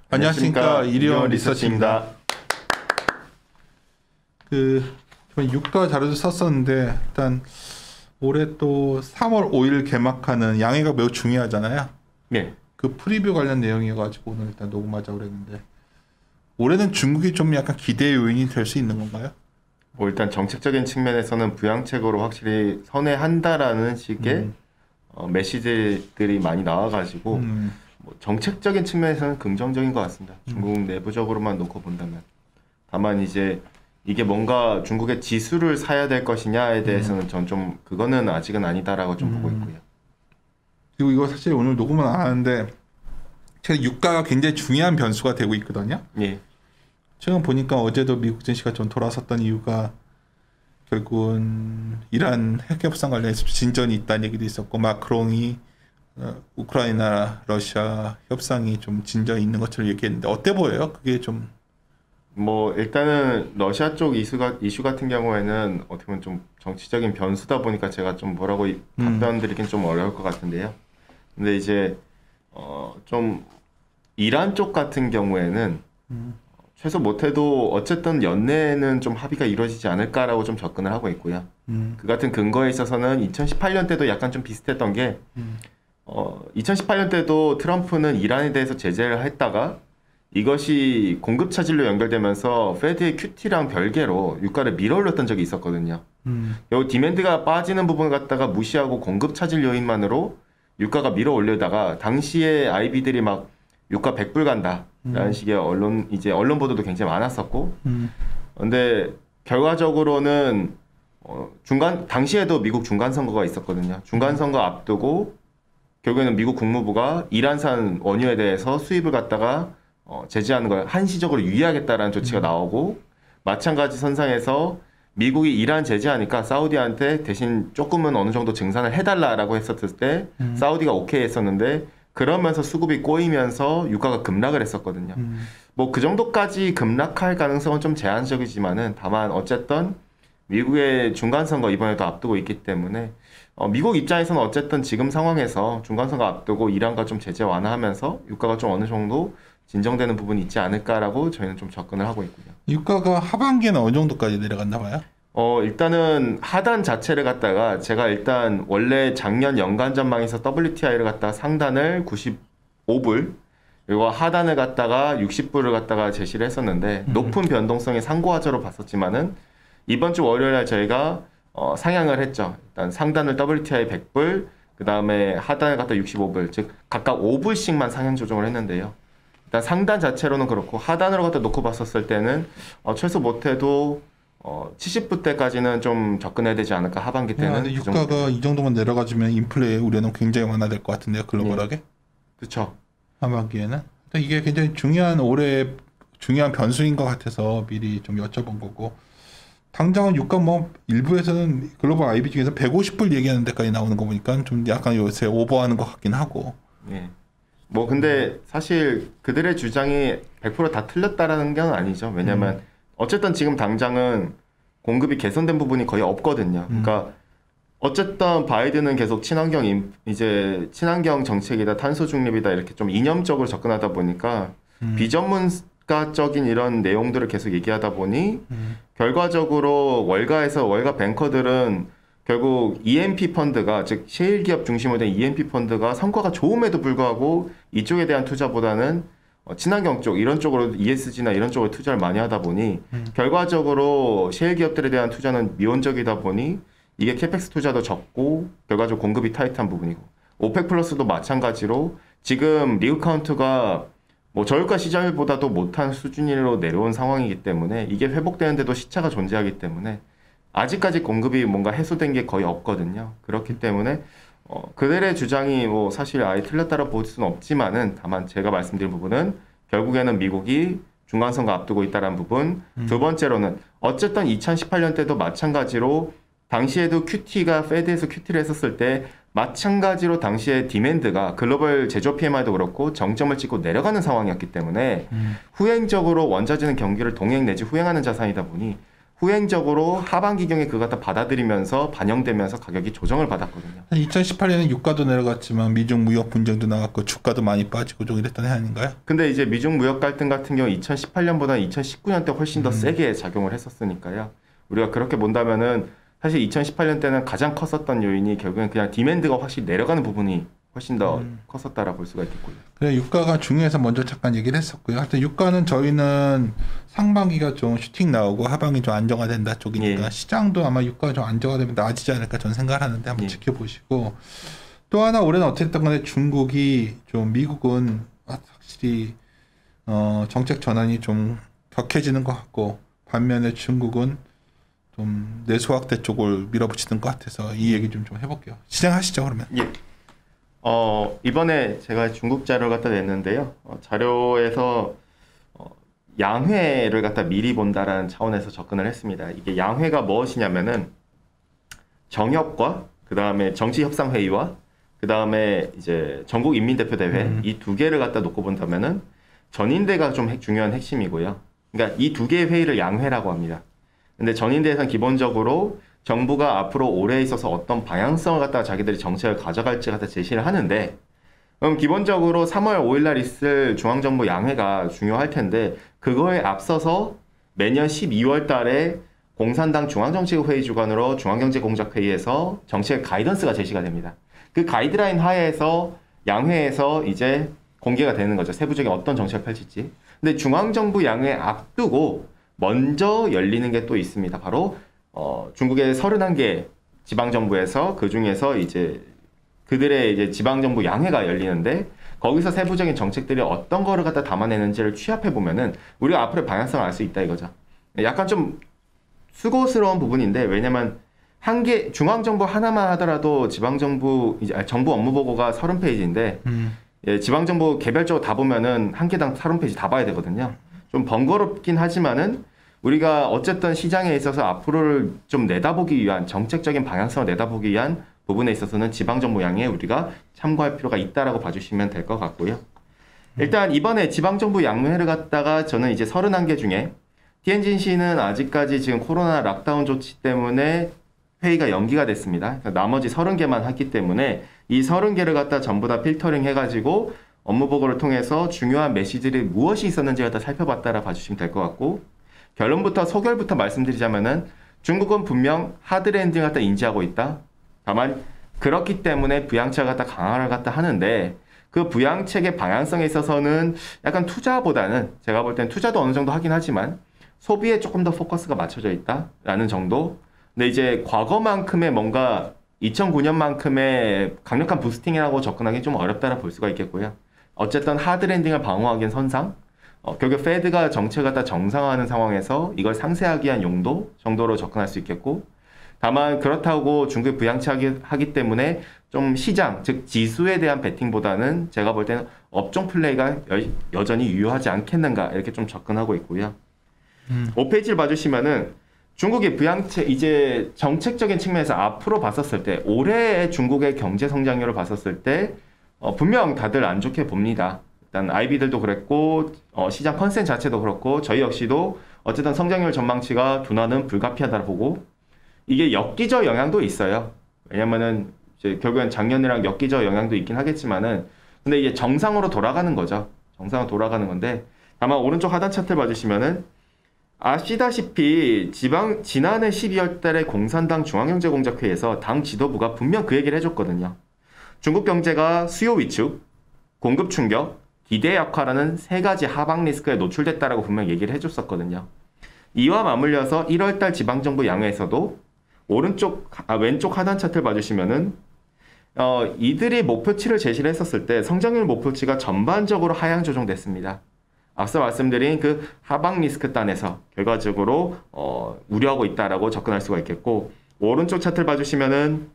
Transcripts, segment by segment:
안녕하십니까. 이리온 리서치입니다. 유가 자료도 썼었는데 일단 올해 또 3월 5일 개막하는 양해가 매우 중요하잖아요. 네. 그 프리뷰 관련 내용이어가지고 오늘 일단 녹음하자고 그랬는데 올해는 중국이 좀 약간 기대 요인이 될 수 있는 건가요? 뭐 일단 정책적인 측면에서는 부양책으로 확실히 선회한다라는 식의 메시지들이 많이 나와가지고 뭐 정책적인 측면에서는 긍정적인 것 같습니다. 중국 내부적으로만 놓고 본다면. 다만 이제 이게 뭔가 중국의 지수를 사야 될 것이냐에 대해서는 전 좀 그거는 아직은 아니다라고 좀 보고 있고요. 그리고 이거 사실 오늘 녹음은 안 하는데 최근 유가가 굉장히 중요한 변수가 되고 있거든요. 예. 최근 보니까 어제도 미국 증시가 좀 돌아섰던 이유가 결국은 이란 핵협상 관련해서 진전이 있다는 얘기도 있었고 마크롱이 우크라이나 러시아 협상이 좀 진전이 있는 것처럼 얘기했는데 어때 보여요? 그게 좀 뭐 일단은 러시아 쪽 이슈 같은 경우에는 어떻게 보면 좀 정치적인 변수다 보니까 제가 좀 뭐라고 답변 드리긴 좀 어려울 것 같은데요. 근데 이제 좀 이란 쪽 같은 경우에는 최소 못해도 어쨌든 연내에는 좀 합의가 이루어지지 않을까라고 좀 접근을 하고 있고요. 그 같은 근거에 있어서는 2018년 때도 약간 좀 비슷했던 게 2018년 때도 트럼프는 이란에 대해서 제재를 했다가 이것이 공급 차질로 연결되면서 페드의 QT랑 별개로 유가를 밀어올렸던 적이 있었거든요. 여기 디맨드가 빠지는 부분을 갖다가 무시하고 공급 차질 요인만으로 유가가 밀어올려다가 당시에 IB들이 막 유가 100불 간다라는 식의 언론 보도도 굉장히 많았었고, 근데 결과적으로는 당시에도 미국 중간 선거가 있었거든요. 중간 선거 앞두고 결국에는 미국 국무부가 이란산 원유에 대해서 수입을 갖다가 제재하는 걸 한시적으로 유예하겠다라는 조치가 나오고, 마찬가지 선상에서 미국이 이란 제재하니까 사우디한테 대신 조금은 어느 정도 증산을 해달라라고 했었을 때 사우디가 오케이 했었는데 그러면서 수급이 꼬이면서 유가가 급락을 했었거든요. 뭐 그 정도까지 급락할 가능성은 좀 제한적이지만은 다만 어쨌든 미국의 중간선거 이번에도 앞두고 있기 때문에 미국 입장에서는 어쨌든 지금 상황에서 중간선거 앞두고 이란과 좀 제재 완화하면서 유가가 좀 어느 정도 진정되는 부분이 있지 않을까라고 저희는 좀 접근을 하고 있고요. 유가가 하반기에는 어느 정도까지 내려갔나 봐요? 일단은 하단 자체를 갖다가 제가 일단 원래 작년 연간 전망에서 WTI를 갖다가 상단을 95불 그리고 하단을 갖다가 60불을 갖다가 제시를 했었는데 높은 변동성의 상고하저로 봤었지만은 이번 주 월요일 날 저희가 상향을 했죠. 일단 상단을 WTI 100불 그 다음에 하단을 갖다 65불 즉 각각 5불씩만 상향 조정을 했는데요. 일단 상단 자체로는 그렇고 하단으로 갖다 놓고 봤었을 때는 최소 못해도 70불대까지는 좀 접근해야 되지 않을까 하반기 때는. 근데 유가가 이 정도만 내려가지면 인플레 우려는 굉장히 완화될 것 같은데요, 글로벌하게. 그렇죠. 하반기에는. 이게 굉장히 올해 중요한 변수인 것 같아서 미리 좀 여쭤본 거고. 당장은 유가 뭐 일부에서는 글로벌 IB 중에서 150불 얘기하는 데까지 나오는 거 보니까 좀 약간 요새 오버하는 것 같긴 하고. 네. 뭐 근데 사실 그들의 주장이 100% 다 틀렸다라는 건 아니죠. 왜냐면 어쨌든 지금 당장은 공급이 개선된 부분이 거의 없거든요. 그러니까 어쨌든 바이든은 계속 친환경 정책이다, 탄소 중립이다 이렇게 좀 이념적으로 접근하다 보니까 비전문가적인 이런 내용들을 계속 얘기하다 보니 결과적으로 월가 뱅커들은 결국 E&P 펀드가 즉 셰일 기업 중심으로 된 E&P 펀드가 성과가 좋음에도 불구하고 이쪽에 대한 투자보다는 친환경 쪽 이런 쪽으로 ESG나 이런 쪽으로 투자를 많이 하다 보니 결과적으로 셰일 기업들에 대한 투자는 미온적이다 보니 이게 캐펙스 투자도 적고 결과적으로 공급이 타이트한 부분이고 오펙 플러스도 마찬가지로 지금 리그 카운트가 뭐 저유가 시절보다도 못한 수준으로 내려온 상황이기 때문에 이게 회복되는데도 시차가 존재하기 때문에 아직까지 공급이 뭔가 해소된 게 거의 없거든요. 그렇기 때문에 그들의 주장이 뭐 사실 아예 틀렸다고 볼 수는 없지만은 다만 제가 말씀드린 부분은 결국에는 미국이 중간선거 앞두고 있다는 부분. 두 번째로는 어쨌든 2018년 때도 마찬가지로 당시에도 페드에서 QT를 했었을 때 마찬가지로 당시에 디맨드가 글로벌 제조 PMI도 그렇고 정점을 찍고 내려가는 상황이었기 때문에 후행적으로 원자재는 경기를 동행 내지 후행하는 자산이다 보니 후행적으로 하반기경에 그거 갖다 받아들이면서 반영되면서 가격이 조정을 받았거든요. 2018년에 유가도 내려갔지만 미중 무역 분쟁도 나왔고 주가도 많이 빠지고 좀 이랬던 해 아닌가요? 근데 이제 미중 무역 갈등 같은 경우 2018년보다 2019년 때 훨씬 더 세게 작용을 했었으니까요. 우리가 그렇게 본다면은 사실 2018년 때는 가장 컸었던 요인이 결국엔 그냥 디맨드가 확실히 내려가는 부분이 훨씬 더 컸었다라 볼 수가 있겠고요. 그래 유가가 중요해서 먼저 잠깐 얘기를 했었고요. 하여튼 유가는 저희는 상반기가 좀 슈팅 나오고 하반기 좀 안정화된다 쪽이니까 예. 시장도 아마 유가가 좀 안정화되면 나아지지 않을까 저는 생각을 하는데 한번 예. 지켜보시고 또 하나 올해는 어쨌든 간에 중국이 좀 미국은 확실히 정책 전환이 좀 격해지는 것 같고 반면에 중국은 좀 내수 확대 쪽을 밀어붙이는 것 같아서 이 얘기 좀 해볼게요. 시작하시죠 그러면. 예. 이번에 제가 중국 자료를 갖다 냈는데요. 자료에서 양회를 갖다 미리 본다라는 차원에서 접근을 했습니다. 이게 양회가 무엇이냐면은 정협과 그 다음에 정치협상회의와 그 다음에 이제 전국인민대표대회 이 두 개를 갖다 놓고 본다면은 전인대가 좀 중요한 핵심이고요. 그러니까 이 두 개의 회의를 양회라고 합니다. 근데 전인대에서는 기본적으로 정부가 앞으로 올해에 있어서 어떤 방향성을 갖다가 자기들이 정책을 가져갈지 갖다 제시를 하는데 그럼 기본적으로 3월 5일 날 있을 중앙정부 양회가 중요할 텐데 그거에 앞서서 매년 12월 달에 공산당 중앙정치회의 주관으로 중앙경제공작회의에서 정책 가이던스가 제시가 됩니다. 그 가이드라인 하에서 양회에서 이제 공개가 되는 거죠. 세부적인 어떤 정책을 펼칠지. 근데 중앙정부 양회 앞두고 먼저 열리는 게 또 있습니다. 바로 중국의 31개 지방정부에서 그 중에서 이제 그들의 이제 지방정부 양회가 열리는데 거기서 세부적인 정책들이 어떤 거를 갖다 담아내는지를 취합해 보면은 우리가 앞으로의 방향성을 알 수 있다 이거죠. 약간 좀 수고스러운 부분인데 왜냐면 한 개 중앙정부 하나만 하더라도 지방정부 이제 정부 업무 보고가 30페이지인데 예, 지방정부 개별적으로 다 보면은 한 개당 30페이지 다 봐야 되거든요. 좀 번거롭긴 하지만은 우리가 어쨌든 시장에 있어서 앞으로를 좀 내다보기 위한 정책적인 방향성을 내다보기 위한 부분에 있어서는 지방정부 양에 우리가 참고할 필요가 있다라고 봐주시면 될 것 같고요. 일단 이번에 지방정부 양회를 갖다가 저는 이제 31개 중에 티엔진시는 아직까지 지금 코로나 락다운 조치 때문에 회의가 연기가 됐습니다. 나머지 30개만 했기 때문에 이 30개를 갖다 전부 다 필터링 해가지고 업무 보고를 통해서 중요한 메시지들이 무엇이 있었는지 갖다 살펴봤다라 봐주시면 될 것 같고 결론부터 소결부터 말씀드리자면은 중국은 분명 하드랜딩을 갖다 인지하고 있다. 다만 그렇기 때문에 부양책을 갖다 강화를 갖다 하는데 그 부양책의 방향성에 있어서는 약간 투자보다는 제가 볼 땐 투자도 어느 정도 하긴 하지만 소비에 조금 더 포커스가 맞춰져 있다라는 정도. 근데 이제 과거만큼의 뭔가 2009년만큼의 강력한 부스팅이라고 접근하기 좀 어렵다라 볼 수가 있겠고요. 어쨌든 하드랜딩을 방어하기엔 선상. 결국 페드가 정책을 갖다 정상화하는 상황에서 이걸 상쇄하기 위한 용도 정도로 접근할 수 있겠고 다만 그렇다고 중국이 부양책하기 때문에 좀 시장, 즉 지수에 대한 베팅보다는 제가 볼 때는 업종 플레이가 여전히 유효하지 않겠는가 이렇게 좀 접근하고 있고요. 5페이지를 봐주시면은 중국의 부양책 이제 정책적인 측면에서 앞으로 봤었을 때 올해의 중국의 경제 성장률을 봤었을 때 분명 다들 안 좋게 봅니다. 일단 IB들도 그랬고 시장 컨센 자체도 그렇고 저희 역시도 어쨌든 성장률 전망치가 둔화는 불가피하다고 보고 이게 엽기적 영향도 있어요. 왜냐면은 이제 결국엔 작년이랑 엽기적 영향도 있긴 하겠지만은 근데 이게 정상으로 돌아가는 거죠. 정상으로 돌아가는 건데 다만 오른쪽 하단 차트를 봐주시면은 아시다시피 지난해 12월 달에 공산당 중앙경제공작회의에서 당 지도부가 분명 그 얘기를 해줬거든요. 중국 경제가 수요 위축, 공급 충격, 기대 약화라는 세 가지 하방 리스크에 노출됐다라고 분명 얘기를 해줬었거든요. 이와 맞물려서 1월달 지방정부 양회에서도 왼쪽 하단 차트를 봐주시면은 이들이 목표치를 제시를 했었을 때 성장률 목표치가 전반적으로 하향 조정됐습니다. 앞서 말씀드린 그 하방 리스크 단에서 결과적으로 우려하고 있다라고 접근할 수가 있겠고 오른쪽 차트를 봐주시면은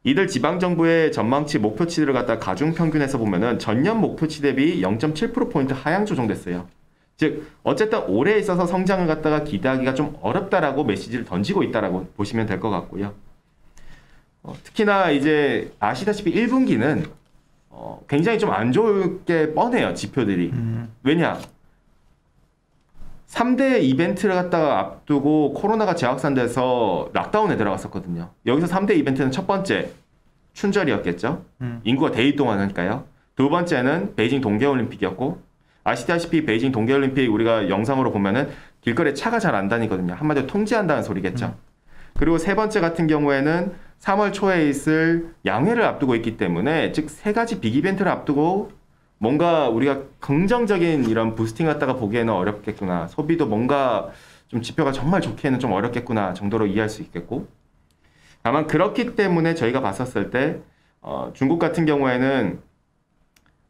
이들 지방정부의 전망치 목표치들을 갖다 가중평균해서 보면은 전년 목표치 대비 0.7%포인트 하향 조정됐어요. 즉 어쨌든 올해에 있어서 성장을 갖다가 기대하기가 좀 어렵다라고 메시지를 던지고 있다라고 보시면 될 것 같고요. 특히나 이제 아시다시피 1분기는 굉장히 좀 안 좋을 게 뻔해요. 지표들이. 왜냐? 3대 이벤트를 갖다가 앞두고 코로나가 재확산돼서 락다운에 들어갔었거든요. 여기서 3대 이벤트는 첫 번째 춘절이었겠죠. 인구가 대이동하니까요. 두 번째는 베이징 동계올림픽이었고, 아시다시피 베이징 동계올림픽 우리가 영상으로 보면은 길거리에 차가 잘 안 다니거든요. 한마디로 통제한다는 소리겠죠. 그리고 세 번째 같은 경우에는 3월 초에 있을 양회를 앞두고 있기 때문에, 즉 세 가지 빅 이벤트를 앞두고 뭔가 우리가 긍정적인 이런 부스팅 갖다가 보기에는 어렵겠구나. 소비도 뭔가 좀 지표가 정말 좋기에는 좀 어렵겠구나 정도로 이해할 수 있겠고, 다만 그렇기 때문에 저희가 봤었을 때 중국 같은 경우에는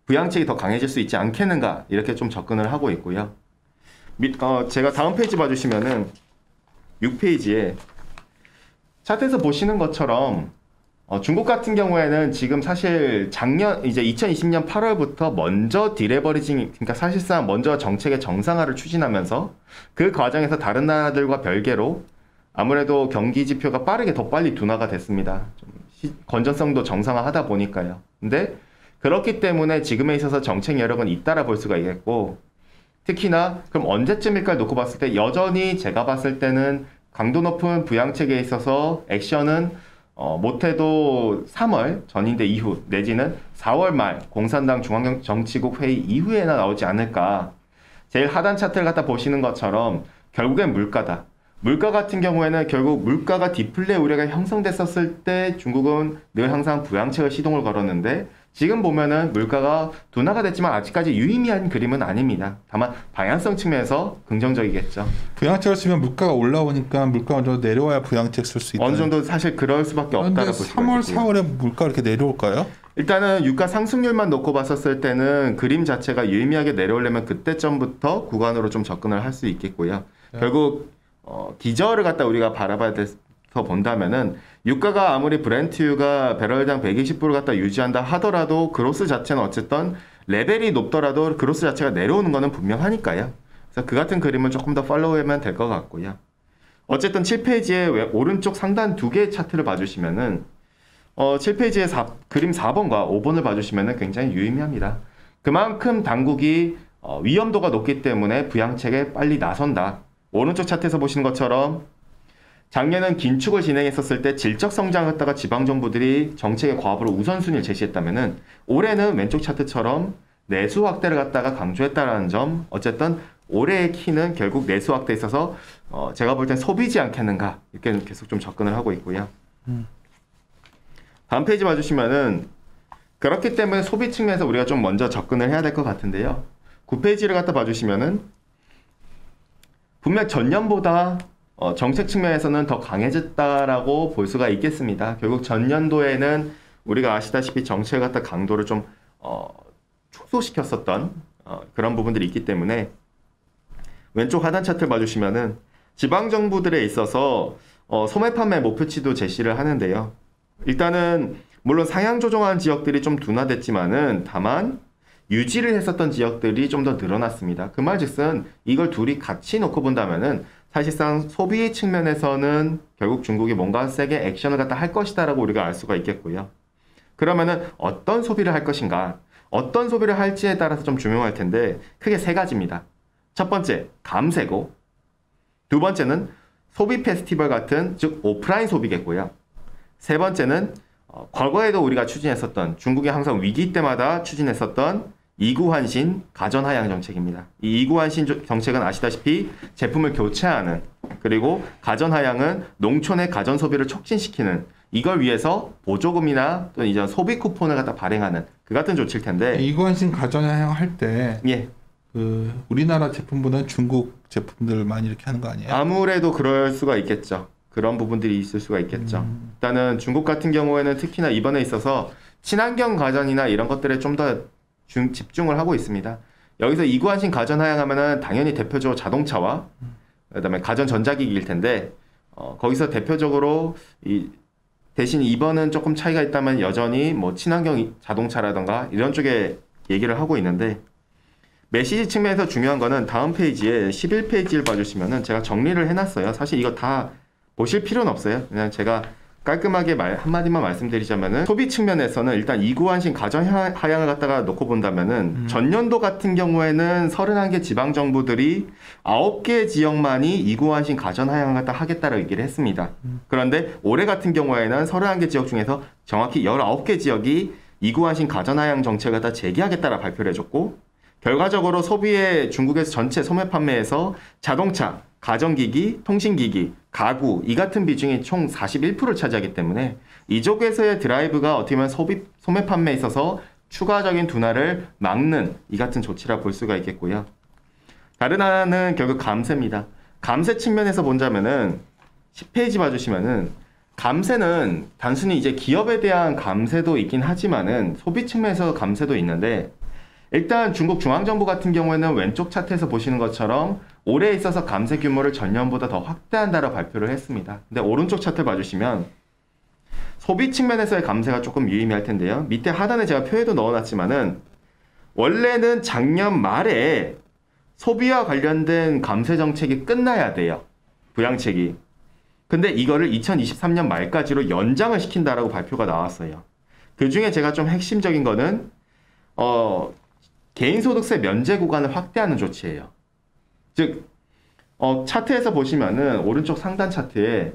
부양책이 더 강해질 수 있지 않겠는가 이렇게 좀 접근을 하고 있고요. 제가 다음 페이지 봐주시면은 6페이지에 차트에서 보시는 것처럼 중국 같은 경우에는 지금 사실 작년 이제 2020년 8월부터 먼저 디레버리징, 그러니까 사실상 먼저 정책의 정상화를 추진하면서 그 과정에서 다른 나라들과 별개로 아무래도 경기 지표가 빠르게 더 빨리 둔화가 됐습니다. 좀 건전성도 정상화하다 보니까요. 근데 그렇기 때문에 지금에 있어서 정책 여력은 잇따라 볼 수가 있겠고, 특히나 그럼 언제쯤일까 놓고 봤을 때 여전히 제가 봤을 때는 강도 높은 부양책에 있어서 액션은 못해도 3월 전인대 이후 내지는 4월 말 공산당 중앙정치국 회의 이후에나 나오지 않을까. 제일 하단 차트를 갖다 보시는 것처럼 결국엔 물가다. 물가 같은 경우에는 결국 물가가 디플레 우려가 형성됐었을 때 중국은 늘 항상 부양책을 시동을 걸었는데, 지금 보면은 물가가 둔화가 됐지만 아직까지 유의미한 그림은 아닙니다. 다만 방향성 측면에서 긍정적이겠죠. 부양책을 쓰면 물가가 올라오니까 물가 어느 정도 내려와야 부양책 쓸 수 있다. 어느 정도 사실 그럴 수밖에 없다고 볼 수가 3월, 있고요. 4월에 물가 이렇게 내려올까요? 일단은 유가 상승률만 놓고 봤었을 때는 그림 자체가 유의미하게 내려오려면 그때쯤부터 구간으로 좀 접근을 할 수 있겠고요. 네. 결국 기저를 갖다 우리가 바라봐야 돼서 본다면은 유가가 아무리 브렌트유가 배럴당 120불을 갖다 유지한다 하더라도 그로스 자체는 어쨌든 레벨이 높더라도 그로스 자체가 내려오는 거는 분명하니까요. 그래서 그 같은 그림을 조금 더 팔로우하면 될 것 같고요. 어쨌든 7페이지에 오른쪽 상단 두 개의 차트를 봐주시면은 7페이지에 그림 4번과 5번을 봐주시면은 굉장히 유의미합니다. 그만큼 당국이 위험도가 높기 때문에 부양책에 빨리 나선다. 오른쪽 차트에서 보시는 것처럼 작년은 긴축을 진행했었을 때 질적 성장을 갖다가 지방정부들이 정책의 과업으로 우선순위를 제시했다면은 올해는 왼쪽 차트처럼 내수 확대를 갖다가 강조했다라는 점, 어쨌든 올해의 키는 결국 내수 확대에 있어서 제가 볼 땐 소비지 않겠는가 이렇게 계속 좀 접근을 하고 있고요. 다음 페이지 봐주시면은 그렇기 때문에 소비 측면에서 우리가 좀 먼저 접근을 해야 될 것 같은데요. 9페이지를 갖다 봐주시면은 분명 전년보다 정책 측면에서는 더 강해졌다라고 볼 수가 있겠습니다. 결국 전년도에는 우리가 아시다시피 정책을 갖다 강도를 좀 축소시켰었던 그런 부분들이 있기 때문에 왼쪽 하단 차트를 봐주시면은 지방정부들에 있어서 소매 판매 목표치도 제시를 하는데요. 일단은 물론 상향 조정한 지역들이 좀 둔화됐지만은 다만 유지를 했었던 지역들이 좀 더 늘어났습니다. 그 말즉슨 이걸 둘이 같이 놓고 본다면은 사실상 소비 측면에서는 결국 중국이 뭔가 세게 액션을 갖다 할 것이다라고 우리가 알 수가 있겠고요. 그러면은 어떤 소비를 할 것인가, 어떤 소비를 할지에 따라서 좀 중요할 텐데 크게 세 가지입니다. 첫 번째, 감세고, 두 번째는 소비 페스티벌 같은 즉 오프라인 소비겠고요. 세 번째는 과거에도 우리가 추진했었던, 중국이 항상 위기 때마다 추진했었던 이구환신 가전하향 정책입니다. 이 이구환신 정책은 아시다시피 제품을 교체하는, 그리고 가전하향은 농촌의 가전 소비를 촉진시키는, 이걸 위해서 보조금이나 또는 이제 소비 쿠폰을 갖다 발행하는 그 같은 조치일 텐데, 이관신 가전하향 할 때 예, 우리나라 제품보다는 중국 제품들 많이 이렇게 하는 거 아니에요? 아무래도 그럴 수가 있겠죠. 그런 부분들이 있을 수가 있겠죠. 일단은 중국 같은 경우에는 특히나 이번에 있어서 친환경 가전이나 이런 것들에 좀 더 집중을 하고 있습니다. 여기서 이구환신 가전하향하면은 당연히 대표적으로 자동차와 그다음에 가전 전자기기일 텐데 거기서 대표적으로 대신 이번은 조금 차이가 있다면 여전히 뭐 친환경 자동차라던가 이런 쪽에 얘기를 하고 있는데, 메시지 측면에서 중요한 거는 다음 페이지에 11페이지를 봐주시면은 제가 정리를 해놨어요. 사실 이거 다 보실 필요는 없어요. 그냥 제가 깔끔하게 한마디만 말씀드리자면은 소비 측면에서는 일단 이구환신 가전 하향을 갖다가 놓고 본다면은 전년도 같은 경우에는 31개 지방정부들이 9개 지역만이 이구환신 가전 하향을 갖다 하겠다라고 얘기를 했습니다. 그런데 올해 같은 경우에는 31개 지역 중에서 정확히 19개 지역이 이구환신 가전 하향 정책을 갖다 재개하겠다라 발표를 해줬고, 결과적으로 소비의 중국에서 전체 소매 판매에서 자동차, 가전기기, 통신기기, 가구 이 같은 비중이 총 41%를 차지하기 때문에 이쪽에서의 드라이브가 어떻게 보면 소매 판매에 있어서 추가적인 둔화를 막는 이 같은 조치라 볼 수가 있겠고요. 다른 하나는 결국 감세입니다. 감세 측면에서 본다면은 10페이지 봐주시면은 감세는 단순히 이제 기업에 대한 감세도 있긴 하지만은 소비 측면에서 감세도 있는데, 일단 중국 중앙정부 같은 경우에는 왼쪽 차트에서 보시는 것처럼 올해에 있어서 감세 규모를 전년보다 더 확대한다라고 발표를 했습니다. 근데 오른쪽 차트 봐주시면 소비 측면에서의 감세가 조금 유의미할 텐데요. 밑에 하단에 제가 표에도 넣어놨지만은 원래는 작년 말에 소비와 관련된 감세 정책이 끝나야 돼요. 부양책이. 근데 이거를 2023년 말까지로 연장을 시킨다라고 발표가 나왔어요. 그 중에 제가 좀 핵심적인 거는 개인소득세 면제 구간을 확대하는 조치예요. 즉, 차트에서 보시면은 오른쪽 상단 차트에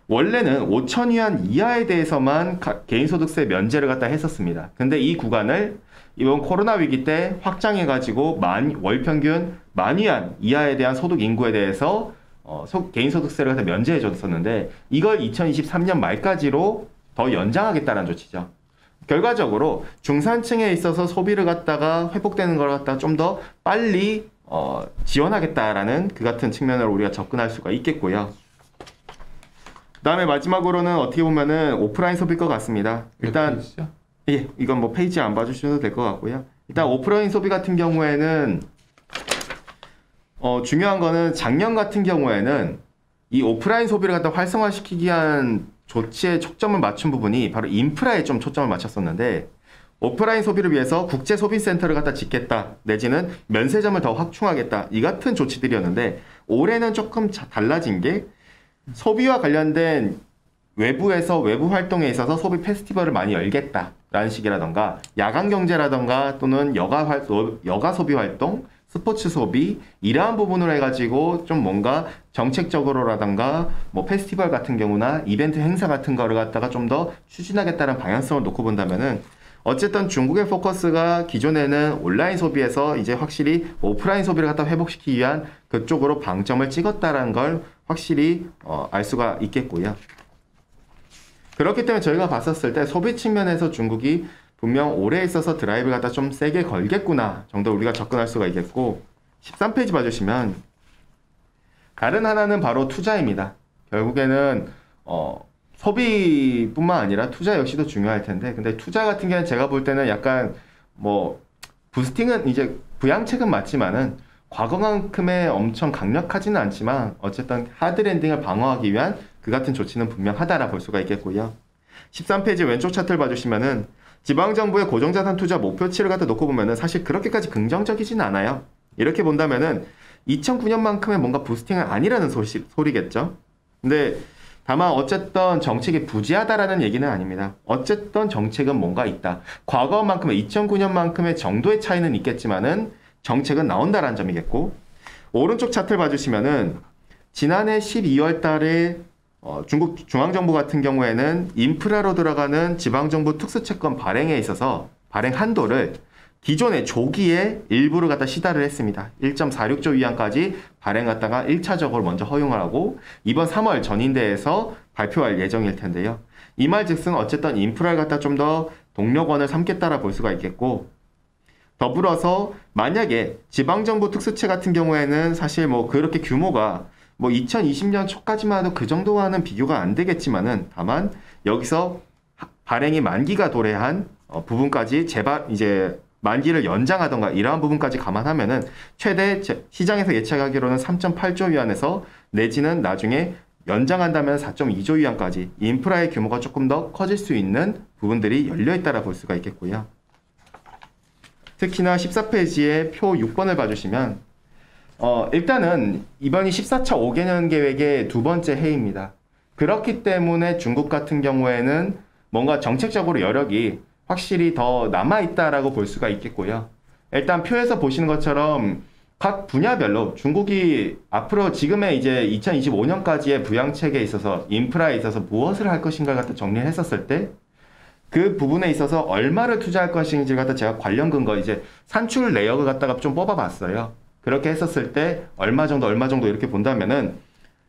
원래는 5,000위안 이하에 대해서만 개인소득세 면제를 갖다 했었습니다. 근데 이 구간을 이번 코로나 위기 때 확장해가지고 월 평균 10,000위안 이하에 대한 소득 인구에 대해서 개인소득세를 갖다 면제해 줬었는데, 이걸 2023년 말까지로 더 연장하겠다는 조치죠. 결과적으로 중산층에 있어서 소비를 갖다가 회복되는 걸 갖다가 좀 더 빨리 지원하겠다라는 그 같은 측면으로 우리가 접근할 수가 있겠고요. 그 다음에 마지막으로는 어떻게 보면은 오프라인 소비일 것 같습니다. 일단 예, 이건 뭐 페이지 안 봐주셔도 될 것 같고요. 일단 오프라인 소비 같은 경우에는 중요한 거는 작년 같은 경우에는 이 오프라인 소비를 갖다 활성화시키기 위한 조치에 초점을 맞춘 부분이 바로 인프라에 좀 초점을 맞췄었는데, 오프라인 소비를 위해서 국제 소비센터를 갖다 짓겠다, 내지는 면세점을 더 확충하겠다, 이 같은 조치들이었는데, 올해는 조금 달라진 게 소비와 관련된 외부에서 외부 활동에 있어서 소비 페스티벌을 많이 열겠다라는 식이라던가, 야간 경제라던가 또는 여가 소비 활동, 스포츠 소비 이러한 부분으로 해가지고 좀 뭔가 정책적으로라던가 뭐 페스티벌 같은 경우나 이벤트 행사 같은 거를 갖다가 좀 더 추진하겠다는 방향성을 놓고 본다면은, 어쨌든 중국의 포커스가 기존에는 온라인 소비에서 이제 확실히 오프라인 소비를 갖다 회복시키기 위한 그쪽으로 방점을 찍었다라는 걸 확실히 알 수가 있겠고요. 그렇기 때문에 저희가 봤었을 때 소비 측면에서 중국이 분명 올해에 있어서 드라이브를 갖다 좀 세게 걸겠구나 정도 우리가 접근할 수가 있겠고, 13페이지 봐주시면 다른 하나는 바로 투자입니다. 결국에는 소비뿐만 아니라 투자 역시도 중요할 텐데, 근데 투자 같은 경우는 제가 볼 때는 약간 뭐 부스팅은 이제 부양책은 맞지만은 과거만큼의 엄청 강력하지는 않지만 어쨌든 하드랜딩을 방어하기 위한 그 같은 조치는 분명하다라 볼 수가 있겠고요. 13페이지 왼쪽 차트를 봐주시면은 지방정부의 고정자산 투자 목표치를 갖다 놓고 보면은 사실 그렇게까지 긍정적이진 않아요. 이렇게 본다면은 2009년만큼의 뭔가 부스팅은 아니라는 소리겠죠. 근데 다만 어쨌든 정책이 부재하다라는 얘기는 아닙니다. 어쨌든 정책은 뭔가 있다. 과거만큼의 2009년만큼의 정도의 차이는 있겠지만은 정책은 나온다라는 점이겠고, 오른쪽 차트를 봐주시면은 지난해 12월 달에 중국 중앙정부 같은 경우에는 인프라로 들어가는 지방정부 특수채권 발행에 있어서 발행 한도를 기존의 조기에 일부를 갖다 시달을 했습니다. 1.46조 위안까지 발행 갖다가 1차적으로 먼저 허용을 하고 이번 3월 전인대에서 발표할 예정일 텐데요. 이 말즉슨 어쨌든 인프라를 갖다 좀 더 동력원을 삼겠다라 볼 수가 있겠고, 더불어서 만약에 지방정부 특수채 같은 경우에는 사실 뭐 그렇게 규모가 뭐 2020년 초까지만 해도 그 정도와는 비교가 안 되겠지만은, 다만 여기서 발행이 만기가 도래한 부분까지 이제 만기를 연장하던가 이러한 부분까지 감안하면은 최대 시장에서 예측하기로는 3.8조 위안에서 내지는 나중에 연장한다면 4.2조 위안까지 인프라의 규모가 조금 더 커질 수 있는 부분들이 열려있다라 볼 수가 있겠고요. 특히나 14페이지의 표 6번을 봐주시면 일단은 이번이 14차 5개년 계획의 두 번째 해입니다. 그렇기 때문에 중국 같은 경우에는 뭔가 정책적으로 여력이 확실히 더 남아있다라고 볼 수가 있겠고요. 일단 표에서 보시는 것처럼 각 분야별로 중국이 앞으로 지금의 이제 2025년까지의 부양책에 있어서 인프라에 있어서 무엇을 할 것인가를 갖다 정리를 했었을 때 그 부분에 있어서 얼마를 투자할 것인지를 갖다 제가 관련 근거 이제 산출 내역을 갖다가 좀 뽑아봤어요. 그렇게 했었을 때 얼마 정도 이렇게 본다면은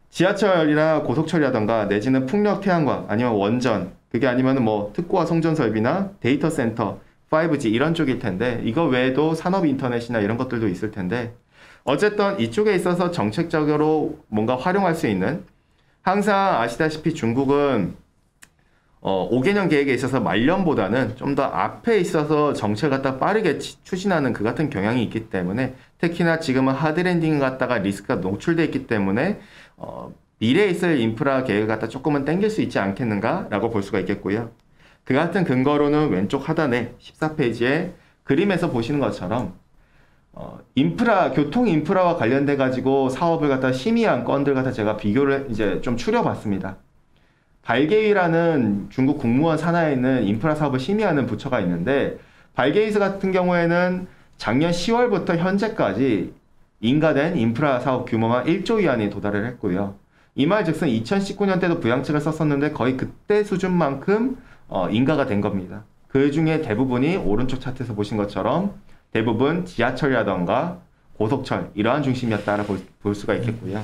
지하철이나 고속철이라던가 내지는 풍력 태양광 아니면 원전 그게 아니면은 뭐 특고화 송전 설비나 데이터 센터 5G 이런 쪽일 텐데 이거 외에도 산업 인터넷이나 이런 것들도 있을 텐데 어쨌든 이쪽에 있어서 정책적으로 뭔가 활용할 수 있는 항상 아시다시피 중국은 5개년 계획에 있어서 말년보다는 좀 더 앞에 있어서 정책을 갖다 빠르게 추진하는 그 같은 경향이 있기 때문에 특히나 지금은 하드랜딩 갖다가 리스크가 노출되어 있기 때문에 미래에 있을 인프라 계획을 갖다 조금은 땡길 수 있지 않겠는가라고 볼 수가 있겠고요. 그 같은 근거로는 왼쪽 하단에 14페이지에 그림에서 보시는 것처럼 인프라, 교통 인프라와 관련돼 가지고 사업을 갖다 심의한 건들 갖다 제가 비교를 이제 좀 추려봤습니다. 발게이라는 중국 국무원 산하에 있는 인프라 사업을 심의하는 부처가 있는데 발게이스 같은 경우에는 작년 10월부터 현재까지 인가된 인프라 사업 규모가 1조 위안에 도달을 했고요. 이 말즉슨 2019년 때도 부양책을 썼었는데 거의 그때 수준만큼 인가가 된 겁니다. 그 중에 대부분이 오른쪽 차트에서 보신 것처럼 대부분 지하철이라던가 고속철 이러한 중심이었다라 볼 수가 있겠고요.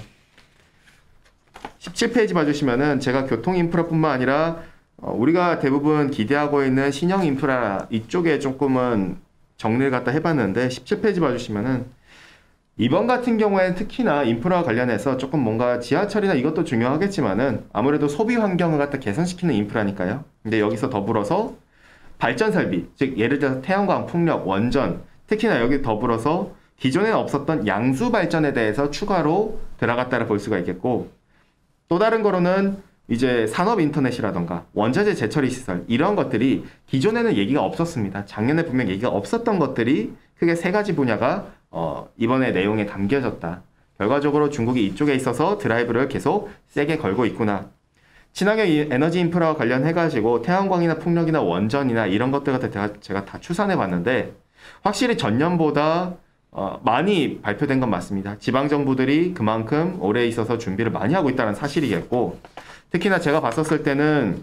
17페이지 봐주시면은 제가 교통 인프라뿐만 아니라 우리가 대부분 기대하고 있는 신형 인프라 이쪽에 조금은 정리를 갖다 해봤는데 17페이지 봐주시면은 이번 같은 경우에는 특히나 인프라와 관련해서 조금 뭔가 지하철이나 이것도 중요하겠지만은 아무래도 소비 환경을 갖다 개선시키는 인프라니까요. 근데 여기서 더불어서 발전 설비, 즉 예를 들어서 태양광, 풍력, 원전, 특히나 여기 더불어서 기존에 없었던 양수 발전에 대해서 추가로 들어갔다라 볼 수가 있겠고 또 다른 거로는 이제 산업 인터넷이라던가 원자재 재처리 시설 이런 것들이 기존에는 얘기가 없었습니다. 작년에 분명 얘기가 없었던 것들이 크게 세 가지 분야가 이번에 내용에 담겨졌다. 결과적으로 중국이 이쪽에 있어서 드라이브를 계속 세게 걸고 있구나. 친환경 에너지 인프라와 관련해가지고 태양광이나 풍력이나 원전이나 이런 것들 같은 제가 다 추산해 봤는데 확실히 전년보다 많이 발표된 건 맞습니다. 지방정부들이 그만큼 올해 있어서 준비를 많이 하고 있다는 사실이겠고 특히나 제가 봤었을 때는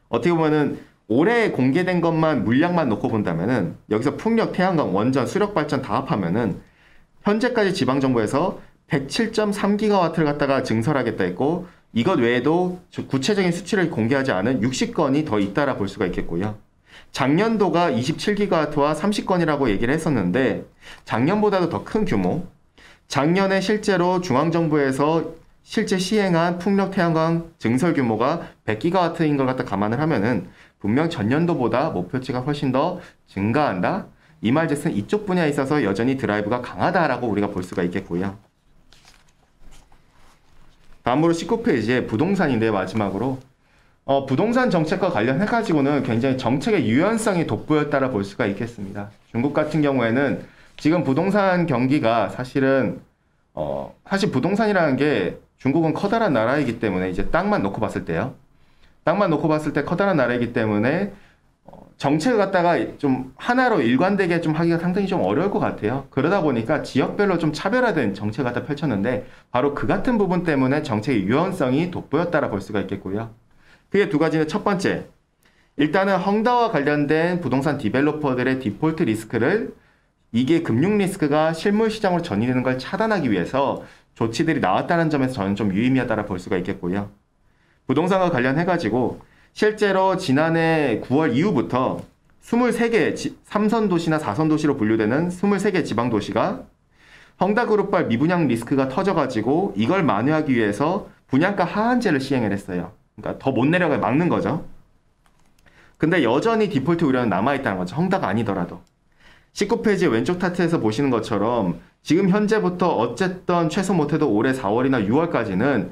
어떻게 보면은 올해 공개된 것만 물량만 놓고 본다면은 여기서 풍력, 태양광, 원전, 수력발전 다 합하면은 현재까지 지방정부에서 107.3기가와트를 갖다가 증설하겠다 했고 이것 외에도 구체적인 수치를 공개하지 않은 60건이 더 있다라 볼 수가 있겠고요. 작년도가 27기가와트와 30건이라고 얘기를 했었는데 작년보다도 더 큰 규모 작년에 실제로 중앙정부에서 실제 시행한 풍력 태양광 증설 규모가 100기가와트인 걸 갖다 감안을 하면은 분명 전년도보다 목표치가 훨씬 더 증가한다. 이 말즉슨 이쪽 분야에 있어서 여전히 드라이브가 강하다라고 우리가 볼 수가 있겠고요. 다음으로 19페이지에 부동산인데 마지막으로 부동산 정책과 관련해가지고는 굉장히 정책의 유연성이 돋보였다라 볼 수가 있겠습니다. 중국 같은 경우에는 지금 부동산 경기가 사실은 사실 부동산이라는 게 중국은 커다란 나라이기 때문에 이제 땅만 놓고 봤을 때요. 땅만 놓고 봤을 때 커다란 나라이기 때문에 정책을 갖다가 좀 하나로 일관되게 좀 하기가 상당히 좀 어려울 것 같아요. 그러다 보니까 지역별로 좀 차별화된 정책을 갖다 펼쳤는데 바로 그 같은 부분 때문에 정책의 유연성이 돋보였다라 볼 수가 있겠고요. 그게 두 가지는 첫 번째, 일단은 헝다와 관련된 부동산 디벨로퍼들의 디폴트 리스크를 이게 금융 리스크가 실물 시장으로 전이되는 걸 차단하기 위해서 조치들이 나왔다는 점에서 저는 좀 유의미하다라 볼 수가 있겠고요. 부동산과 관련해가지고 실제로 지난해 9월 이후부터 23개 3선 도시나 4선 도시로 분류되는 23개 지방 도시가 헝다그룹발 미분양 리스크가 터져가지고 이걸 만회하기 위해서 분양가 하한제를 시행을 했어요. 그러니까 더 못 내려가게 막는 거죠. 근데 여전히 디폴트 우려는 남아있다는 거죠. 헝다가 아니더라도. 19페이지 왼쪽 차트에서 보시는 것처럼 지금 현재부터 어쨌든 최소 못해도 올해 4월이나 6월까지는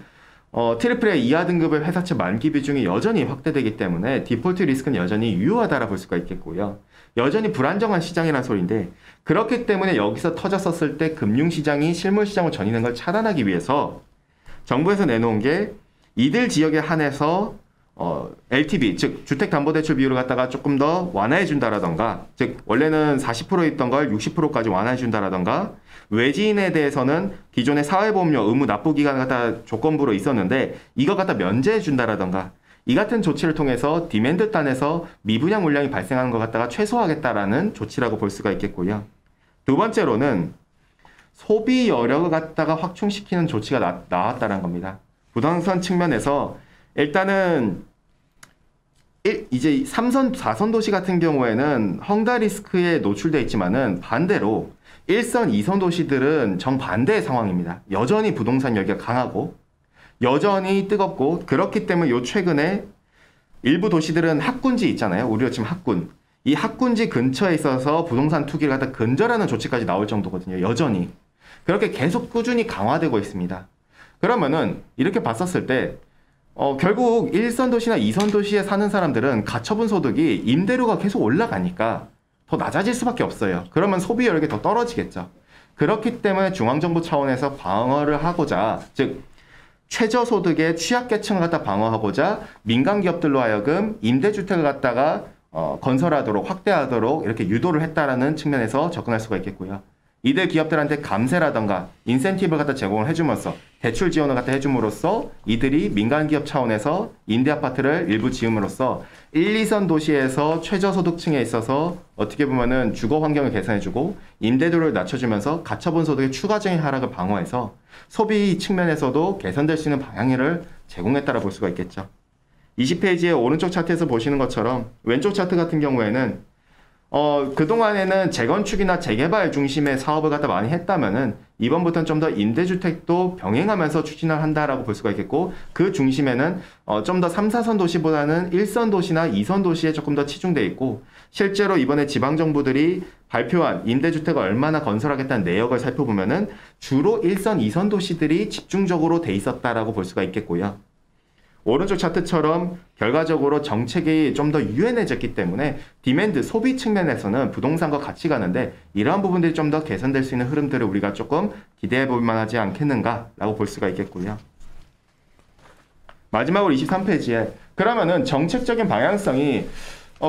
트리플 A 이하 등급의 회사채 만기 비중이 여전히 확대되기 때문에 디폴트 리스크는 여전히 유효하다라 볼 수가 있겠고요. 여전히 불안정한 시장이라는 소리인데 그렇기 때문에 여기서 터졌었을 때 금융시장이 실물시장으로 전이는 걸 차단하기 위해서 정부에서 내놓은 게 이들 지역에 한해서 LTV, 즉 주택담보대출 비율을 갖다가 조금 더 완화해 준다라던가, 즉 원래는 40% 있던 걸 60%까지 완화해 준다라던가, 외지인에 대해서는 기존의 사회보험료 의무 납부 기간을 갖다 조건부로 있었는데 이거 갖다 면제해 준다라던가, 이 같은 조치를 통해서 디맨드 단에서 미분양 물량이 발생하는 것 갖다가 최소화하겠다라는 조치라고 볼 수가 있겠고요. 두 번째로는 소비 여력을 갖다가 확충시키는 조치가 나왔다는 겁니다. 부동산 측면에서 일단은 이제 3선, 4선 도시 같은 경우에는 헝다 리스크에 노출되어 있지만은 반대로 1선, 2선 도시들은 정반대의 상황입니다. 여전히 부동산 열기가 강하고 여전히 뜨겁고, 그렇기 때문에 요 최근에 일부 도시들은 학군지 있잖아요. 우리가 지금 학군. 이 학군지 근처에 있어서 부동산 투기를 갖다 근절하는 조치까지 나올 정도거든요. 여전히. 그렇게 계속 꾸준히 강화되고 있습니다. 그러면은 이렇게 봤었을 때 결국 1선 도시나 2선 도시에 사는 사람들은 가처분 소득이 임대료가 계속 올라가니까 더 낮아질 수밖에 없어요. 그러면 소비 여력이 더 떨어지겠죠. 그렇기 때문에 중앙정부 차원에서 방어를 하고자, 즉 최저소득의 취약계층을 갖다 방어하고자 민간 기업들로 하여금 임대주택을 갖다가 건설하도록, 확대하도록 이렇게 유도를 했다라는 측면에서 접근할 수가 있겠고요. 이들 기업들한테 감세라던가 인센티브를 갖다 제공을 해줌으로써, 대출 지원을 갖다 해줌으로써 이들이 민간 기업 차원에서 임대 아파트를 일부 지음으로써 1, 2선 도시에서 최저소득층에 있어서 어떻게 보면은 주거 환경을 개선해주고 임대료를 낮춰주면서 가처분 소득의 추가적인 하락을 방어해서 소비 측면에서도 개선될 수 있는 방향을 제공했다라 볼 수가 있겠죠. 20페이지의 오른쪽 차트에서 보시는 것처럼 왼쪽 차트 같은 경우에는 그동안에는 재건축이나 재개발 중심의 사업을 갖다 많이 했다면은 이번부터는 좀 더 임대주택도 병행하면서 추진을 한다라고 볼 수가 있겠고, 그 중심에는 좀 더 3, 4선 도시보다는 1선 도시나 2선 도시에 조금 더 치중돼 있고, 실제로 이번에 지방정부들이 발표한 임대주택을 얼마나 건설하겠다는 내역을 살펴보면은 주로 1선, 2선 도시들이 집중적으로 돼 있었다라고 볼 수가 있겠고요. 오른쪽 차트처럼 결과적으로 정책이 좀 더 유연해졌기 때문에 디맨드, 소비 측면에서는 부동산과 같이 가는데 이러한 부분들이 좀 더 개선될 수 있는 흐름들을 우리가 조금 기대해 볼 만하지 않겠는가라고 볼 수가 있겠고요. 마지막으로 23페이지에 그러면은 정책적인 방향성이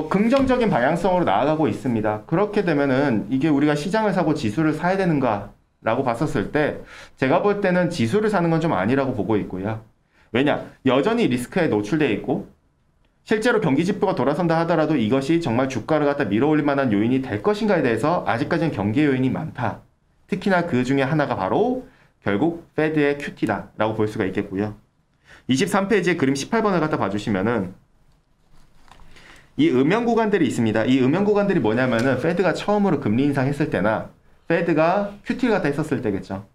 긍정적인 방향성으로 나아가고 있습니다. 그렇게 되면은 이게 우리가 시장을 사고 지수를 사야 되는가라고 봤었을 때 제가 볼 때는 지수를 사는 건 좀 아니라고 보고 있고요. 왜냐? 여전히 리스크에 노출되어 있고 실제로 경기 지표가 돌아선다 하더라도 이것이 정말 주가를 갖다 밀어올릴 만한 요인이 될 것인가에 대해서 아직까지는 경계 요인이 많다. 특히나 그 중에 하나가 바로 결국 페드의 QT다라고 볼 수가 있겠고요. 23페이지에 그림 18번을 갖다 봐주시면은 이 음영 구간들이 있습니다. 이 음영 구간들이 뭐냐면은 페드가 처음으로 금리 인상했을 때나 페드가 QT를 갖다 했었을 때겠죠.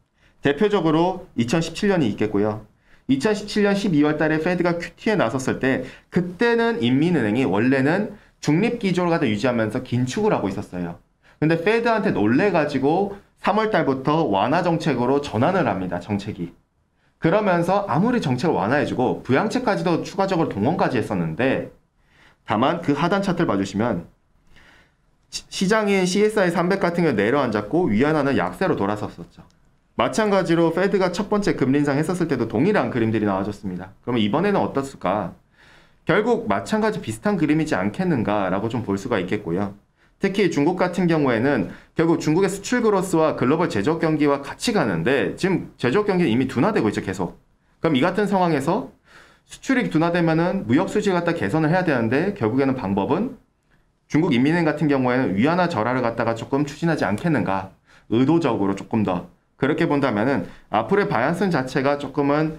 대표적으로 2017년이 있겠고요. 2017년 12월 달에 페드가 QT에 나섰을 때 그때는 인민은행이 원래는 중립 기조를 갖다 유지하면서 긴축을 하고 있었어요. 근데 페드한테 놀래가지고 3월 달부터 완화 정책으로 전환을 합니다. 정책이. 그러면서 아무리 정책을 완화해주고 부양책까지도 추가적으로 동원까지 했었는데 다만 그 하단 차트를 봐주시면 시장인 CSI 300 같은 경우 내려앉았고 위안화는 약세로 돌아섰었죠. 마찬가지로 페드가 첫 번째 금리 인상 했었을 때도 동일한 그림들이 나와줬습니다. 그러면 이번에는 어떻을까? 결국 마찬가지 비슷한 그림이지 않겠는가라고 좀 볼 수가 있겠고요. 특히 중국 같은 경우에는 결국 중국의 수출 그로스와 글로벌 제조업 경기와 같이 가는데 지금 제조업 경기는 이미 둔화되고 있죠, 계속. 그럼 이 같은 상황에서 수출이 둔화되면은 무역 수지를 갖다 개선을 해야 되는데 결국에는 방법은 중국 인민은행 같은 경우에는 위안화 절하를 갖다가 조금 추진하지 않겠는가? 의도적으로 조금 더. 그렇게 본다면은 앞으로의 방향성 자체가 조금은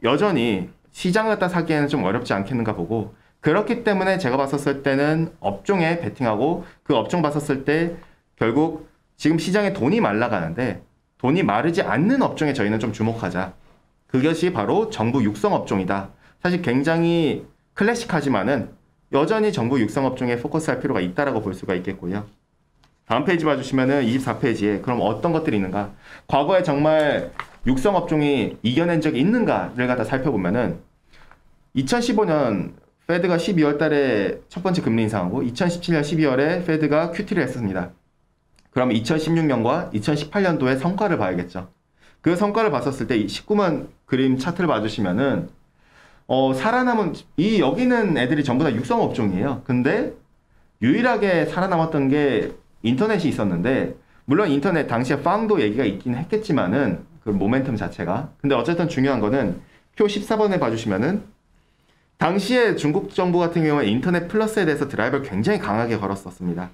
여전히 시장을 갖다 사기에는 좀 어렵지 않겠는가 보고, 그렇기 때문에 제가 봤었을 때는 업종에 베팅하고 그 업종 봤었을 때 결국 지금 시장에 돈이 말라가는데 돈이 마르지 않는 업종에 저희는 좀 주목하자. 그것이 바로 정부 육성 업종이다. 사실 굉장히 클래식하지만은 여전히 정부 육성 업종에 포커스할 필요가 있다라고 볼 수가 있겠고요. 다음 페이지 봐주시면은 24페이지에 그럼 어떤 것들이 있는가? 과거에 정말 육성 업종이 이겨낸 적이 있는가를 갖다 살펴보면은 2015년 페드가 12월 달에 첫 번째 금리 인상하고 2017년 12월에 페드가 QT를 했습니다. 그럼 2016년과 2018년도의 성과를 봐야겠죠. 그 성과를 봤었을 때 19만 그림 차트를 봐주시면은 살아남은 여기는 애들이 전부 다 육성 업종이에요. 근데 유일하게 살아남았던 게 인터넷이 있었는데, 물론 인터넷 당시에 빵도 얘기가 있긴 했겠지만은 그 모멘텀 자체가. 근데 어쨌든 중요한 거는 표 14번에 봐주시면은 당시에 중국 정부 같은 경우에 인터넷 플러스에 대해서 드라이브를 굉장히 강하게 걸었었습니다.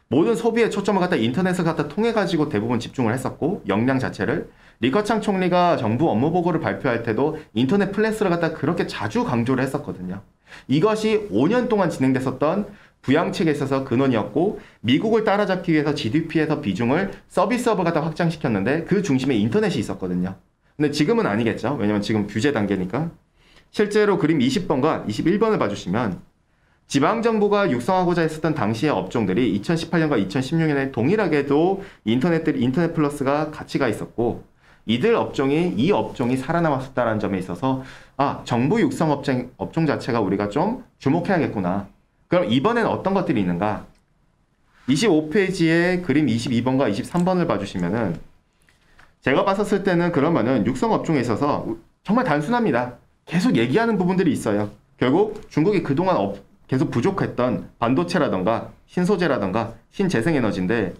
모든 소비에 초점을 갖다 인터넷을 갖다 통해 가지고 대부분 집중을 했었고, 역량 자체를 리커창 총리가 정부 업무 보고를 발표할 때도 인터넷 플러스를 갖다 그렇게 자주 강조를 했었거든요. 이것이 5년 동안 진행됐었던 부양책에 있어서 근원이었고, 미국을 따라잡기 위해서 GDP에서 비중을 서비스업을 갖다 확장시켰는데 그 중심에 인터넷이 있었거든요. 근데 지금은 아니겠죠. 왜냐면 지금 규제 단계니까. 실제로 그림 20번과 21번을 봐주시면 지방정부가 육성하고자 했었던 당시의 업종들이 2018년과 2016년에 동일하게도 인터넷 플러스가 가치가 있었고, 이 업종이 살아남았었다는 점에 있어서 정부 육성 업종 자체가 우리가 좀 주목해야겠구나. 그럼 이번엔 어떤 것들이 있는가? 25페이지에 그림 22번과 23번을 봐주시면은 제가 봤었을 때는 그러면은 육성 업종에 있어서 정말 단순합니다. 계속 얘기하는 부분들이 있어요. 결국 중국이 그동안 계속 부족했던 반도체라던가 신소재라던가 신재생에너지인데,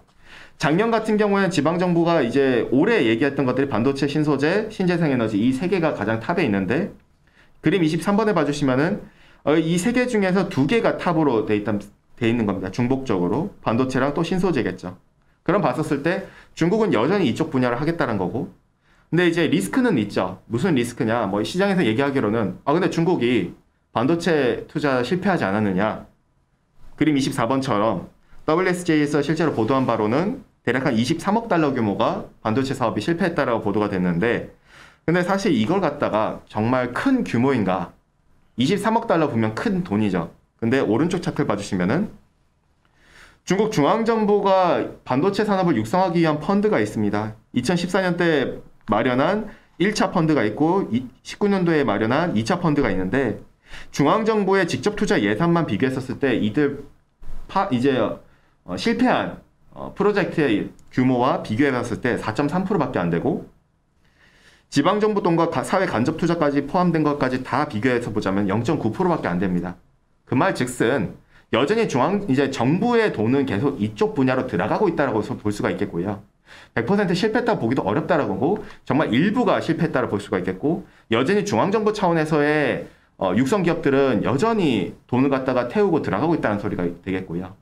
작년 같은 경우에는 지방정부가 이제 올해 얘기했던 것들이 반도체, 신소재, 신재생에너지 이 세 개가 가장 탑에 있는데, 그림 23번에 봐주시면은 이 세 개 중에서 두 개가 탑으로 돼 있는 겁니다. 중복적으로. 반도체랑 또 신소재겠죠. 그럼 봤었을 때 중국은 여전히 이쪽 분야를 하겠다는 거고, 근데 이제 리스크는 있죠. 무슨 리스크냐? 뭐 시장에서 얘기하기로는 근데 중국이 반도체 투자 실패하지 않았느냐? 그림 24번처럼 WSJ에서 실제로 보도한 바로는 대략 한 23억 달러 규모가 반도체 사업이 실패했다라고 보도가 됐는데, 근데 사실 이걸 갖다가 정말 큰 규모인가? 23억 달러 보면 큰 돈이죠. 근데 오른쪽 차트를 봐주시면은 중국 중앙정부가 반도체 산업을 육성하기 위한 펀드가 있습니다. 2014년 때 마련한 1차 펀드가 있고 19년도에 마련한 2차 펀드가 있는데, 중앙정부의 직접 투자 예산만 비교했었을 때 이들 실패한 프로젝트의 규모와 비교해봤을 때 4.3%밖에 안 되고, 지방정부 돈과 사회 간접 투자까지 포함된 것까지 다 비교해서 보자면 0.9%밖에 안 됩니다. 그 말 즉슨 여전히 정부의 돈은 계속 이쪽 분야로 들어가고 있다고 볼 수가 있겠고요. 100% 실패했다고 보기도 어렵다라고 하고, 정말 일부가 실패했다고 볼 수가 있겠고, 여전히 중앙정부 차원에서의 육성 기업들은 여전히 돈을 갖다가 태우고 들어가고 있다는 소리가 되겠고요.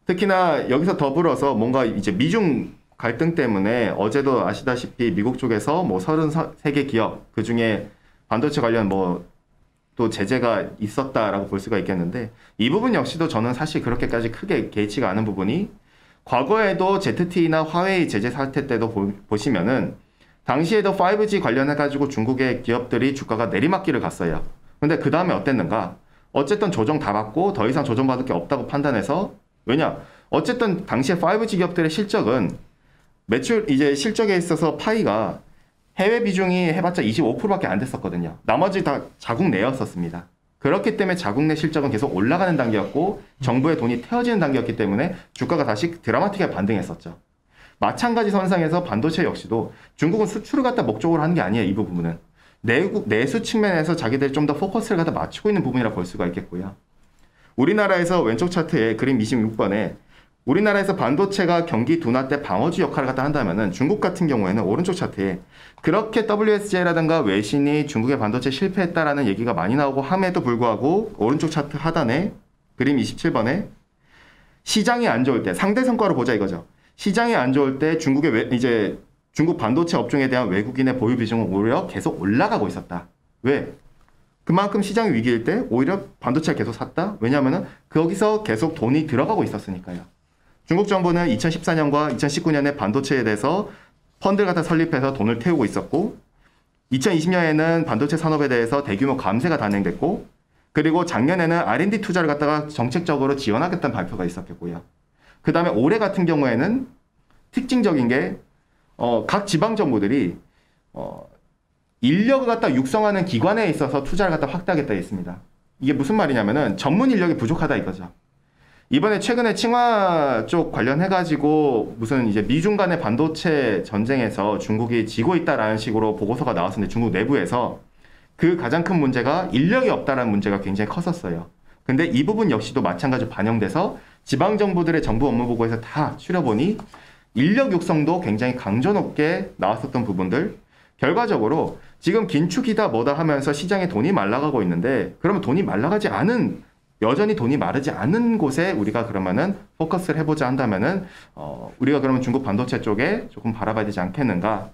특히나 여기서 더불어서 뭔가 이제 미중 갈등 때문에 어제도 아시다시피 미국 쪽에서 뭐 33개 기업, 그 중에 반도체 관련 또 제재가 있었다라고 볼 수가 있겠는데, 이 부분 역시도 저는 사실 그렇게까지 크게 개의치가 않은 부분이, 과거에도 ZTE나 화웨이 제재 사태 때도 보시면은 당시에도 5G 관련해가지고 중국의 기업들이 주가가 내리막길을 갔어요. 근데 그 다음에 어땠는가? 어쨌든 조정 다 받고 더 이상 조정받을 게 없다고 판단해서, 왜냐? 어쨌든 당시에 5G 기업들의 실적은 실적에 있어서 파이가 해외 비중이 해봤자 25%밖에 안 됐었거든요. 나머지 다 자국 내였었습니다. 그렇기 때문에 자국 내 실적은 계속 올라가는 단계였고, 정부의 돈이 태워지는 단계였기 때문에 주가가 다시 드라마틱하게 반등했었죠. 마찬가지 선상에서 반도체 역시도 중국은 수출을 갖다 목적으로 하는 게 아니에요. 이 부분은 내수 측면에서 자기들이 좀 더 포커스를 갖다 맞추고 있는 부분이라 볼 수가 있겠고요. 우리나라에서 왼쪽 차트에 그림 26번에 우리나라에서 반도체가 경기 둔화 때 방어주 역할을 갖다 한다면은, 중국 같은 경우에는 오른쪽 차트에 그렇게 WSJ라든가 외신이 중국의 반도체 실패했다라는 얘기가 많이 나오고 함에도 불구하고, 오른쪽 차트 하단에 그림 27번에 시장이 안 좋을 때 상대 성과로 보자 이거죠. 시장이 안 좋을 때 중국 반도체 업종에 대한 외국인의 보유 비중은 오히려 계속 올라가고 있었다. 왜? 그만큼 시장이 위기일 때 오히려 반도체를 계속 샀다? 왜냐하면 거기서 계속 돈이 들어가고 있었으니까요. 중국 정부는 2014년과 2019년에 반도체에 대해서 펀드를 갖다 설립해서 돈을 태우고 있었고, 2020년에는 반도체 산업에 대해서 대규모 감세가 단행됐고, 그리고 작년에는 R&D 투자를 갖다가 정책적으로 지원하겠다는 발표가 있었겠고요. 그 다음에 올해 같은 경우에는 특징적인 게 각 지방 정부들이 인력을 갖다 육성하는 기관에 있어서 투자를 갖다 확대하겠다 했습니다. 이게 무슨 말이냐면은 전문 인력이 부족하다 이거죠. 이번에 최근에 칭화 쪽 관련해가지고 무슨 이제 미중 간의 반도체 전쟁에서 중국이 지고 있다라는 식으로 보고서가 나왔었는데, 중국 내부에서 그 가장 큰 문제가 인력이 없다라는 문제가 굉장히 컸었어요. 근데 이 부분 역시도 마찬가지로 반영돼서 지방 정부들의 정부 업무 보고에서 다 추려보니 인력 육성도 굉장히 강조 높게 나왔었던 부분들, 결과적으로 지금 긴축이다 뭐다 하면서 시장에 돈이 말라가고 있는데, 그러면 돈이 말라가지 않은, 여전히 돈이 마르지 않은 곳에 우리가 그러면은 포커스를 해보자 한다면은 우리가 그러면 중국 반도체 쪽에 조금 바라봐야 되지 않겠는가.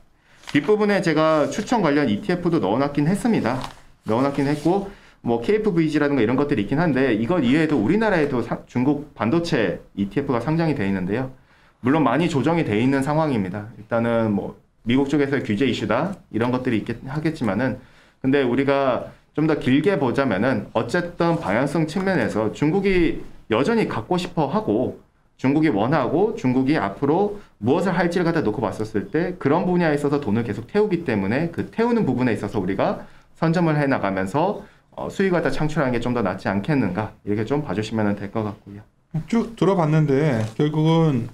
뒷부분에 제가 추천 관련 ETF도 넣어놨긴 했습니다. 넣어놨긴 했고, 뭐 KFVG라든가 이런 것들이 있긴 한데, 이것 이외에도 우리나라에도 중국 반도체 ETF가 상장이 되어 있는데요. 물론 많이 조정이 되어 있는 상황입니다. 일단은 뭐 미국 쪽에서의 규제 이슈다 이런 것들이 있긴 하겠지만은, 근데 우리가 좀 더 길게 보자면은 어쨌든 방향성 측면에서 중국이 여전히 갖고 싶어 하고, 중국이 원하고, 중국이 앞으로 무엇을 할지를 갖다 놓고 봤었을 때 그런 분야에 있어서 돈을 계속 태우기 때문에 그 태우는 부분에 있어서 우리가 선점을 해 나가면서 수익을 갖다 창출하는 게 좀 더 낫지 않겠는가, 이렇게 좀 봐주시면 될 것 같고요. 쭉 들어봤는데 결국은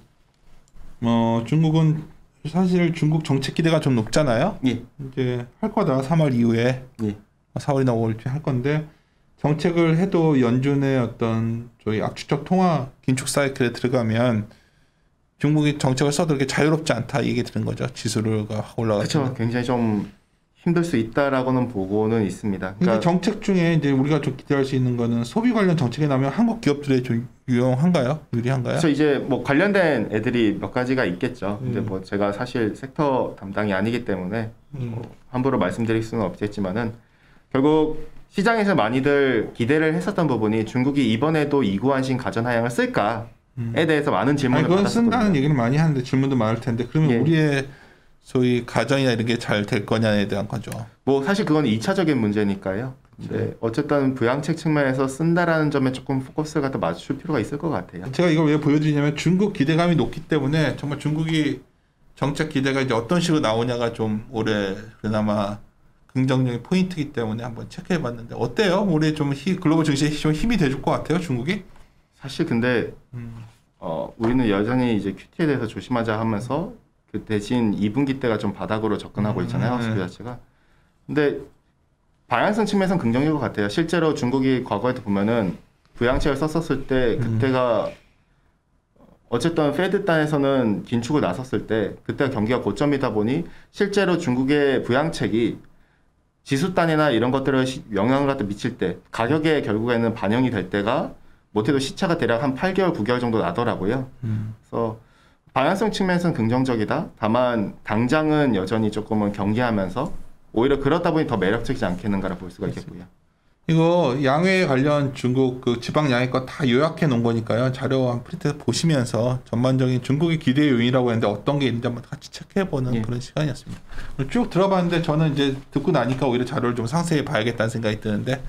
중국은 사실 중국 정책 기대가 좀 높잖아요. 예. 이제 할 거다 3월 이후에. 예. 4월이나 5월쯤 할 건데, 정책을 해도 연준의 어떤 저희 압축적 통화 긴축 사이클에 들어가면 중국이 정책을 써도 그렇게 자유롭지 않다 이 얘기 들은 거죠. 지수가 올라가죠. 그렇죠. 굉장히 좀 힘들 수 있다라고는 보고는 있습니다. 그러니까 정책 중에 이제 우리가 좀 기대할 수 있는 거는 소비 관련 정책이 나면 한국 기업들이 좀 유용한가요? 유리한가요? 그래서 이제 뭐 관련된 애들이 몇 가지가 있겠죠. 근데 뭐 제가 사실 섹터 담당이 아니기 때문에 함부로 말씀드릴 수는 없겠지만은, 결국 시장에서 많이들 기대를 했었던 부분이 중국이 이번에도 이구안신 가전하향을 쓸까에 대해서 많은 질문을 그건 받았었거든요. 쓴다는 얘기는 많이 하는데 질문도 많을 텐데, 그러면 예. 우리의 소위 가전이나 이런 게 잘 될 거냐에 대한 거죠. 뭐 사실 그건 2차적인 문제니까요. 근데 어쨌든 부양책 측면에서 쓴다라는 점에 조금 포커스를 갖다 맞출 필요가 있을 것 같아요. 제가 이걸 왜 보여드리냐면, 중국 기대감이 높기 때문에 정말 중국이 정책 기대가 이제 어떤 식으로 나오냐가 좀 올해 그나마 긍정적인 포인트이기 때문에 한번 체크해봤는데 어때요? 올해 좀 글로벌 증시에 좀 힘이 돼줄 것 같아요, 중국이? 사실 근데 우리는 여전히 이제 QT에 대해서 조심하자 하면서 그 대신 2분기 때가 좀 바닥으로 접근하고 있잖아요, 수비 자체가. 근데 방향성 측면에서는 긍정적인 것 같아요. 실제로 중국이 과거에도 보면은 부양책을 썼었을 때 그때가 어쨌든 페드 단에서는 긴축을 나섰을 때 그때가 경기가 고점이다 보니 실제로 중국의 부양책이 지수 단이나 이런 것들을 영향을 갖다 미칠 때 가격에 결국에는 반영이 될 때가 못해도 시차가 대략 한 8개월, 9개월 정도 나더라고요. 그래서 방향성 측면에서는 긍정적이다. 다만 당장은 여전히 조금은 경계하면서 오히려 그렇다 보니 더 매력적이지 않겠는가라 볼 수가 있겠고요. 이거 양회 관련 중국 그 지방 양회 거 다 요약해 놓은 거니까요. 자료 한 프린트 보시면서 전반적인 중국의 기대 요인이라고 했는데 어떤 게 있는지 한번 같이 체크해보는 그런 시간이었습니다. 쭉 들어봤는데 저는 이제 듣고 나니까 오히려 자료를 좀 상세히 봐야겠다는 생각이 드는데,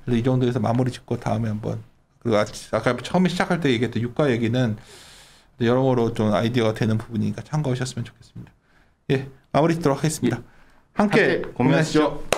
그래서 이 정도에서 마무리 짓고 다음에 한번, 그리고 아까 처음에 시작할 때 얘기했던 유가 얘기는 여러모로 좀 아이디어가 되는 부분이니까 참고하셨으면 좋겠습니다. 예, 마무리 짓도록 하겠습니다. 함께 고민하시죠.